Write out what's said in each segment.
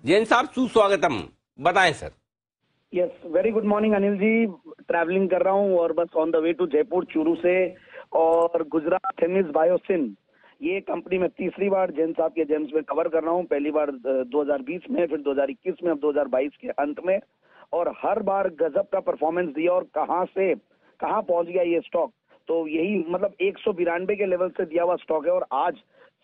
जैन साहब सुस्वागतम, बताएं sir. Yes, very good morning Anil ji. Travelling कर रहा हूँ और बस on the way to Jaipur Churu से। और गुजरात थेमिस बायोसिन, ये कंपनी में तीसरी बार जैन साहब के जेम्स में कवर कर रहा हूँ। पहली बार 2020 में, फिर 2021 में, अब 2022 के अंत में। और हर बार गजब का परफॉर्मेंस दिया। और कहाँ से कहाँ पहुंच गया ये स्टॉक, तो यही मतलब 192 के लेवल से दिया हुआ स्टॉक है और आज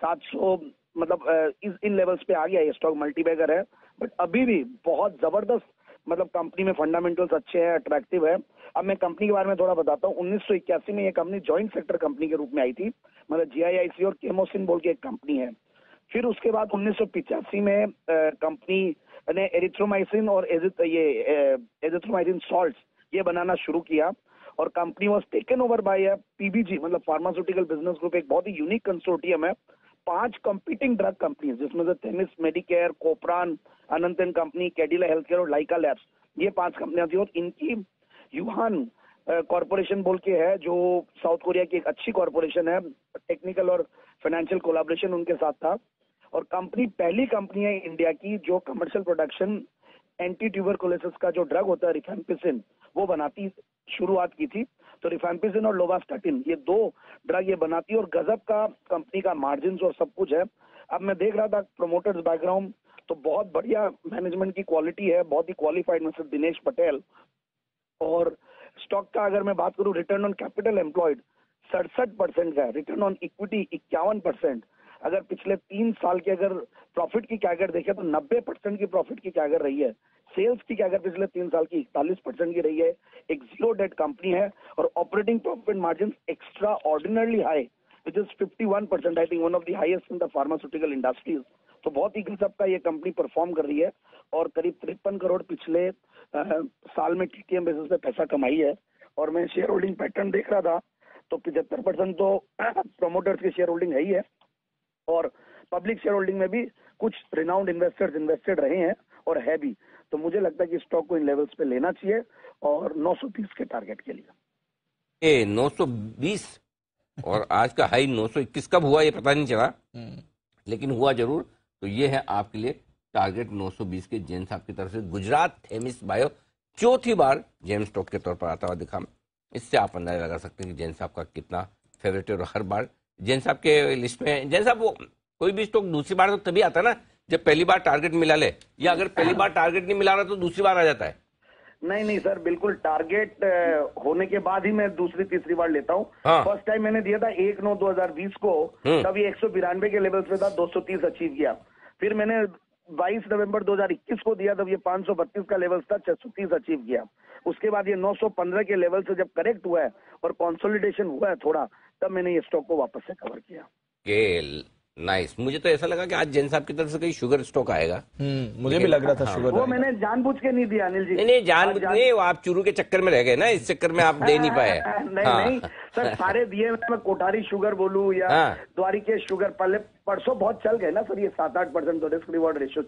700 मतलब इन लेवल्स पे आ गया ये स्टॉक। मल्टीबैगर है बट अभी भी बहुत जबरदस्त, मतलब कंपनी में फंडामेंटल्स अच्छे हैं, अट्रैक्टिव है। अब मैं कंपनी के बारे में थोड़ा बताता हूँ। 1981 में ये कंपनी जॉइंट सेक्टर कंपनी के रूप में आई थी, मतलब जीआईआईसी और केमोसिन बोल के एक कंपनी है। फिर उसके बाद 1985 में कंपनी ने एरिथ्रोमाइसिन और एजिथ्रोमाइसिन सॉल्ट्स ये बनाना शुरू किया। और company was taken over by PBG, मतलब फार्मास्यूटिकल बिजनेस ग्रुप, एक बहुत ही यूनिक कंसोर्टियम है। 5 कंपीटिंग ड्रग कंपनी जिसमें से Themis Medicare, Copran, Anant and company, Cadila health care और लाइका लैब्स, ये 5 कंपनियां थी। और इनकी यूहान कॉरपोरेशन बोल के है, जो साउथ कोरिया की एक अच्छी कॉरपोरेशन है। टेक्निकल और फाइनेंशियल कोलैबोरेशन उनके साथ था। और कंपनी पहली कंपनी है इंडिया की जो कमर्शियल प्रोडक्शन एंटी ट्यूबरकुलोसिस का जो ड्रग होता है रिफैम्पिसिन, वो बनाती शुरुआत की थी। तो रिफैम्पिसिन और लोवास्टाटिन, ये 2 ड्रग ये बनाती है। और गजब का कंपनी का मार्जिन और सब कुछ है। अब मैं देख रहा था प्रोमोटर्स बैकग्राउंड, तो बहुत बढ़िया मैनेजमेंट की क्वालिटी है, बहुत ही क्वालिफाइड मिस्टर दिनेश पटेल। और स्टॉक का अगर मैं बात करूं, रिटर्न ऑन कैपिटल एम्प्लॉयड 67% का है, रिटर्न ऑन इक्विटी 51%। अगर पिछले 3 साल के अगर प्रॉफिट की कैगर देखें तो 90% की प्रॉफिट की कैगर रही है। सेल्स की कैगर पिछले 3 साल की 41% की रही है। एक जीरो डेट कंपनी है और operating profit margin extra ordinarily high, which is 51%, I think one of the highest in the pharmaceutical industries. तो बहुत ही गजब का ये कंपनी परफॉर्म कर रही है। और करीब 53 करोड़ पिछले साल में टीटीएम बेसिस पे पैसा कमाई है। और मैं शेयर होल्डिंग पैटर्न देख रहा था, तो 75% तो प्रोमोटर्स की शेयर होल्डिंग है ही है। और पब्लिक शेयर होल्डिंग में भी कुछ रिनाउंड इन्वेस्टर्स इन्वेस्टेड रहे हैं और है भी। तो मुझे लगता है कि स्टॉक को इन लेवल्स पे लेना चाहिए और 930 के टारगेट के लिए। ये 920 और आज का हाई 921 कब हुआ ये पता नहीं चला, लेकिन हुआ जरूर। तो ये है आपके लिए टारगेट 920 के जैन साहब की तरफ से। गुजरात थेमिस बायो चौथी बार जैन स्टॉक के तौर पर आता हुआ दिखा। इससे आप अंदाजा लगा सकते हैं कि जैन साहब का कितना फेवरेट है। और हर बार जैन साहब के लिस्ट में, जैन साहब वो कोई भी स्टॉक दूसरी बार तो तभी आता है ना जब पहली बार टारगेट मिला ले, या अगर पहली बार टारगेट नहीं मिला रहा तो दूसरी बार आ जाता है। नहीं नहीं सर, बिल्कुल टारगेट होने के बाद ही मैं दूसरी तीसरी बार लेता हूँ। हाँ। फर्स्ट टाइम मैंने दिया था 1/9/2020 को, तब ये 192 के लेवल पे था, 230 अचीव किया। फिर मैंने 22 नवंबर 2021 को दिया, तब ये 532 का लेवल था, 630 अचीव किया। उसके बाद ये 915 के लेवल से जब करेक्ट हुआ है और कंसोलिडेशन हुआ है थोड़ा, तब मैंने ये स्टॉक को वापस से कवर किया। नाइस। मुझे तो ऐसा लगा कि आज जैन साहब की तरफ से कहीं शुगर स्टॉक आएगा। मुझे भी लग रहा था शुगर। वो मैंने जानबूझ के नहीं दिया अनिल जी। नहीं जानबूझ नहीं, वो आप चूरू के चक्कर में रह गए ना, इस चक्कर में आप दे नहीं पाए। नहीं सर, सारे दिए। मैं कोठारी शुगर बोलूं या द्वारिकेश शुगर, पहले परसों बहुत चल गए ना सर, ये 7-8% तो रिस्क रिवॉर्ड रेशियो